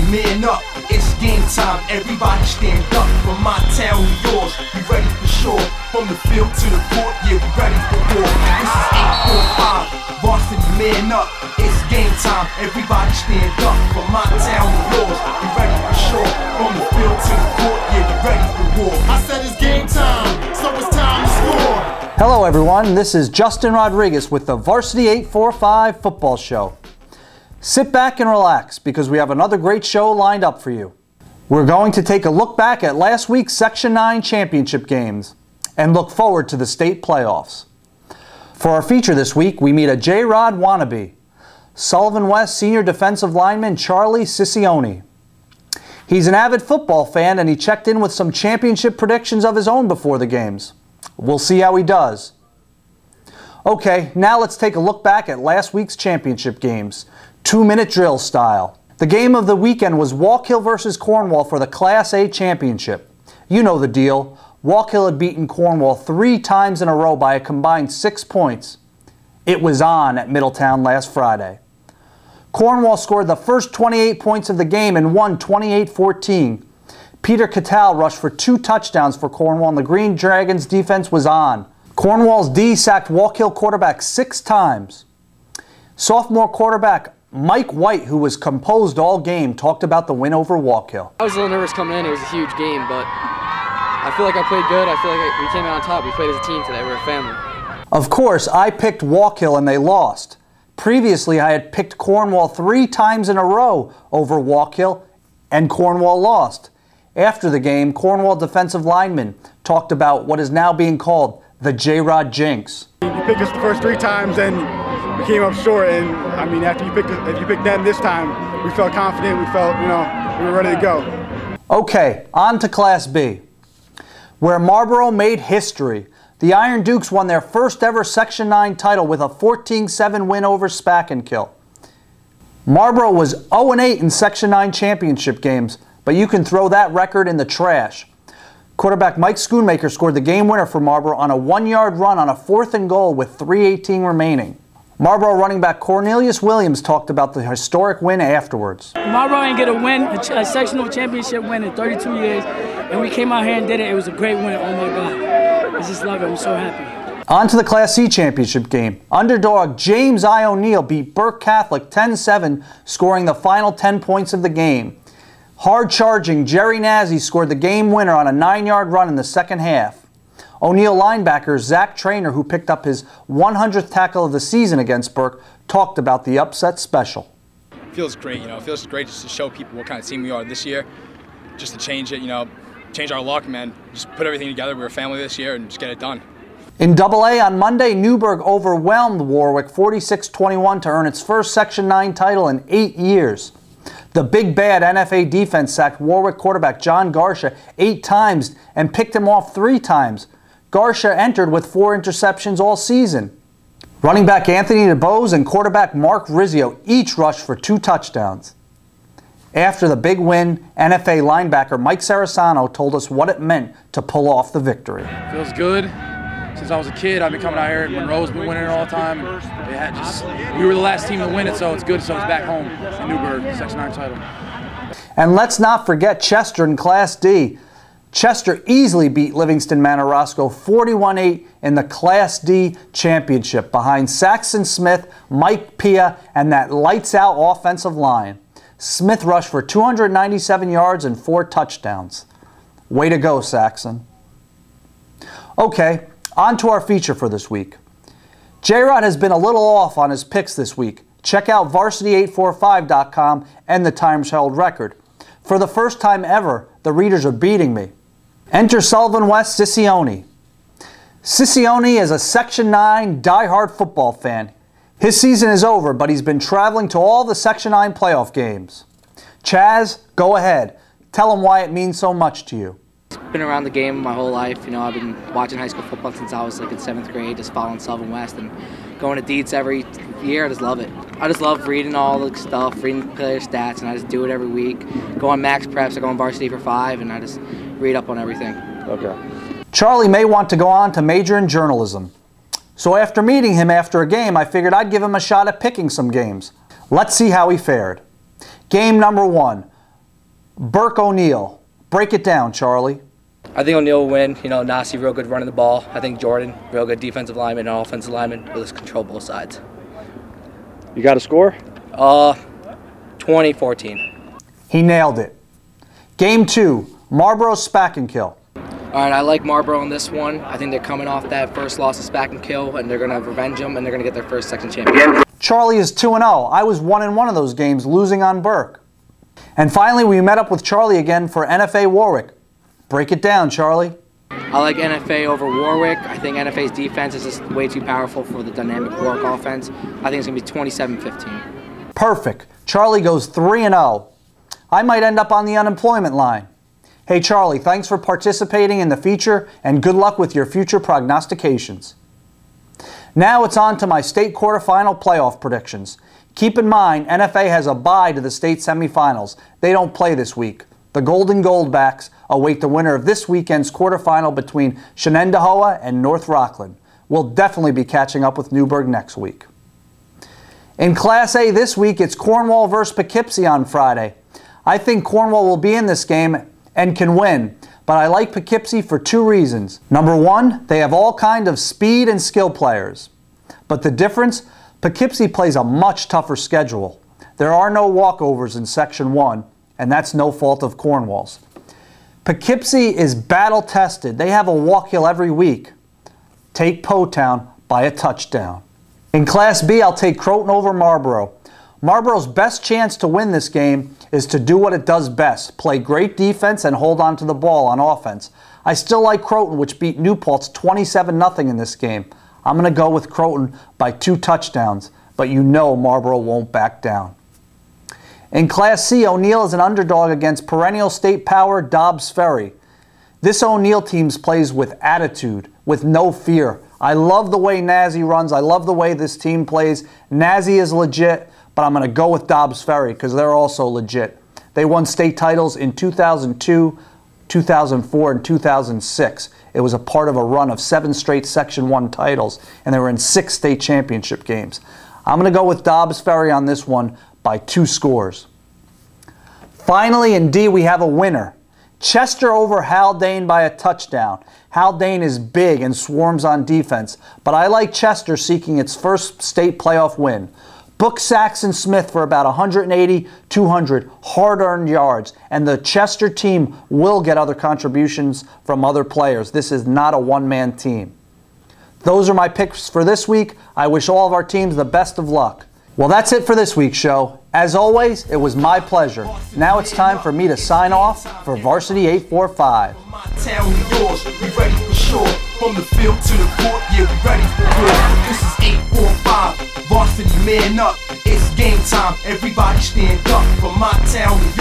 man up, it's game time. Everybody stand up. From my town to yours, we ready for sure. From the field to the court, yeah, we ready for war. This is 845, Varsity man up, it's game time. Everybody stand up. From my town to yours, we ready for sure. From the field to the court, yeah, we ready for war. I said it's game time, so it's time to score. Hello everyone, this is Justin Rodriguez with the Varsity 845 football show. Sit back and relax because we have another great show lined up for you. We're going to take a look back at last week's Section 9 championship games and look forward to the state playoffs. For our feature this week, we meet a JRod wannabe, Sullivan West senior defensive lineman Charlie Ciccione. He's an avid football fan and he checked in with some championship predictions of his own before the games. We'll see how he does. Okay, now let's take a look back at last week's championship games, 2-minute drill style. The game of the weekend was Wallkill versus Cornwall for the Class A championship. You know the deal. Wallkill had beaten Cornwall 3 times in a row by a combined 6 points. It was on at Middletown last Friday. Cornwall scored the first 28 points of the game and won 28-14. Peter Cattell rushed for 2 touchdowns for Cornwall, and the Green Dragons defense was on. Cornwall's D sacked Wallkill quarterback 6 times. Sophomore quarterback Mike White, who was composed all game, talked about the win over Wallkill. I was a little nervous coming in. It was a huge game, but I feel like I played good. I feel like we came out on top. We played as a team today. We're a family. Of course, I picked Wallkill and they lost. Previously, I had picked Cornwall 3 times in a row over Wallkill, and Cornwall lost. After the game, Cornwall defensive lineman talked about what is now being called the JRod jinx. You picked us the first 3 times and we came up short, and I mean, after you picked them this time, we felt confident, we felt, we were ready to go. Okay, on to Class B, where Marlboro made history. The Iron Dukes won their first ever Section 9 title with a 14-7 win over Spackenkill. Marlboro was 0-8 in Section 9 championship games, but you can throw that record in the trash. Quarterback Mike Schoonmaker scored the game winner for Marlboro on a 1-yard run on a 4th and goal with 3:18 remaining. Marlboro running back Cornelius Williams talked about the historic win afterwards. Marlboro ain't get a win, a sectional championship win in 32 years, and we came out here and did it. It was a great win. Oh my God. I just love it. I'm so happy. On to the Class C championship game. Underdog James I. O'Neill beat Burke Catholic 10-7, scoring the final 10 points of the game. Hard-charging Jerry Nazzi scored the game winner on a 9-yard run in the second half. O'Neill linebacker Zach Trainer, who picked up his 100th tackle of the season against Burke, talked about the upset special. It feels great, it feels great just to show people what kind of team we are this year, just to change it, change our luck, man. Just put everything together. We're a family this year and just get it done. In AA on Monday, Newburgh overwhelmed Warwick 46-21 to earn its first Section 9 title in 8 years. The big bad NFA defense sacked Warwick quarterback John Garcia 8 times and picked him off 3 times. Garcia entered with 4 interceptions all season. Running back Anthony DeBose and quarterback Mark Rizzio each rushed for 2 touchdowns. After the big win, NFA linebacker Mike Sarasano told us what it meant to pull off the victory. Feels good. Since I was a kid, I've been coming out here, and Monroe's been winning it all the time. We were the last team to win it, so it's good. So it's back home in Newburgh, Section 9 title. And let's not forget Chester in Class D. Chester easily beat Livingston Manor Roscoe 41-8 in the Class D championship behind Saxon Smith, Mike Pia, and that lights-out offensive line. Smith rushed for 297 yards and 4 touchdowns. Way to go, Saxon. Okay, on to our feature for this week. JRod has been a little off on his picks this week. Check out Varsity845.com and the Times Herald Record. For the first time ever, the readers are beating me. Enter Sullivan West Ciccione. Ciccione is a Section 9 diehard football fan. His season is over, but he's been traveling to all the Section 9 playoff games. Chaz, go ahead. Tell him why it means so much to you. Been around the game my whole life. I've been watching high school football since I was in 7th grade, just following Sullivan West and going to Deeds every year. I just love it. I just love reading all the stuff, reading player stats, and I just do it every week. Go on max preps, I go on Varsity for 5, and I just read up on everything. Okay. Charlie may want to go on to major in journalism. So after meeting him after a game, I figured I'd give him a shot at picking some games. Let's see how he fared. Game number 1. Burke O'Neal. Break it down, Charlie. I think O'Neal will win. You know, Nasi real good running the ball. I think Jordan, real good defensive lineman and offensive lineman, will just control both sides. You got a score? 20-14. He nailed it. Game 2, Marlboro Spack and Kill. All right, I like Marlboro in this one. I think they're coming off that first loss to Spack and Kill, and they're going to revenge them, and they're going to get their first section championship. Charlie is 2-0. I was 1-1 of those games, losing on Burke. And finally, we met up with Charlie again for NFA Warwick. Break it down, Charlie. I like NFA over Warwick. I think NFA's defense is just way too powerful for the dynamic Warwick offense. I think it's going to be 27-15. Perfect. Charlie goes 3-0. I might end up on the unemployment line. Hey, Charlie, thanks for participating in the feature, and good luck with your future prognostications. Now it's on to my state quarterfinal playoff predictions. Keep in mind, NFA has a bye to the state semifinals. They don't play this week. The Golden Goldbacks await the winner of this weekend's quarterfinal between Shenendehowa and North Rockland. We'll definitely be catching up with Newburgh next week. In Class A this week, it's Cornwall versus Poughkeepsie on Friday. I think Cornwall will be in this game and can win, but I like Poughkeepsie for 2 reasons. Number 1, they have all kinds of speed and skill players. But the difference, Poughkeepsie plays a much tougher schedule. There are no walkovers in Section 1, and that's no fault of Cornwall's. Poughkeepsie is battle-tested. They have a Wallkill every week. Take Potown by a touchdown. In Class B, I'll take Croton over Marlboro. Marlboro's best chance to win this game is to do what it does best, play great defense and hold on to the ball on offense. I still like Croton, which beat New Paltz 27-0 in this game. I'm going to go with Croton by 2 touchdowns, but you know Marlboro won't back down. In Class C, O'Neal is an underdog against perennial state power Dobbs Ferry. This O'Neal team plays with attitude, with no fear. I love the way Nazi runs. I love the way this team plays. Nazi is legit, but I'm going to go with Dobbs Ferry because they're also legit. They won state titles in 2002, 2004, and 2006. It was a part of a run of 7 straight Section 1 titles, and they were in 6 state championship games. I'm going to go with Dobbs Ferry on this one by 2 scores. Finally, in D, we have a winner. Chester over Haldane by a touchdown. Haldane is big and swarms on defense, but I like Chester seeking its first state playoff win. Book Saxon Smith for about 180, 200 hard-earned yards, and the Chester team will get other contributions from other players. This is not a one-man team. Those are my picks for this week. I wish all of our teams the best of luck. Well, that's it for this week's show. As always, it was my pleasure. Now it's time for me to sign off for Varsity 845. My town and yours, we ready for sure. From the field to the court, yeah, we ready for war. This is 845, Varsity man up. It's game time, everybody stand up. From my town and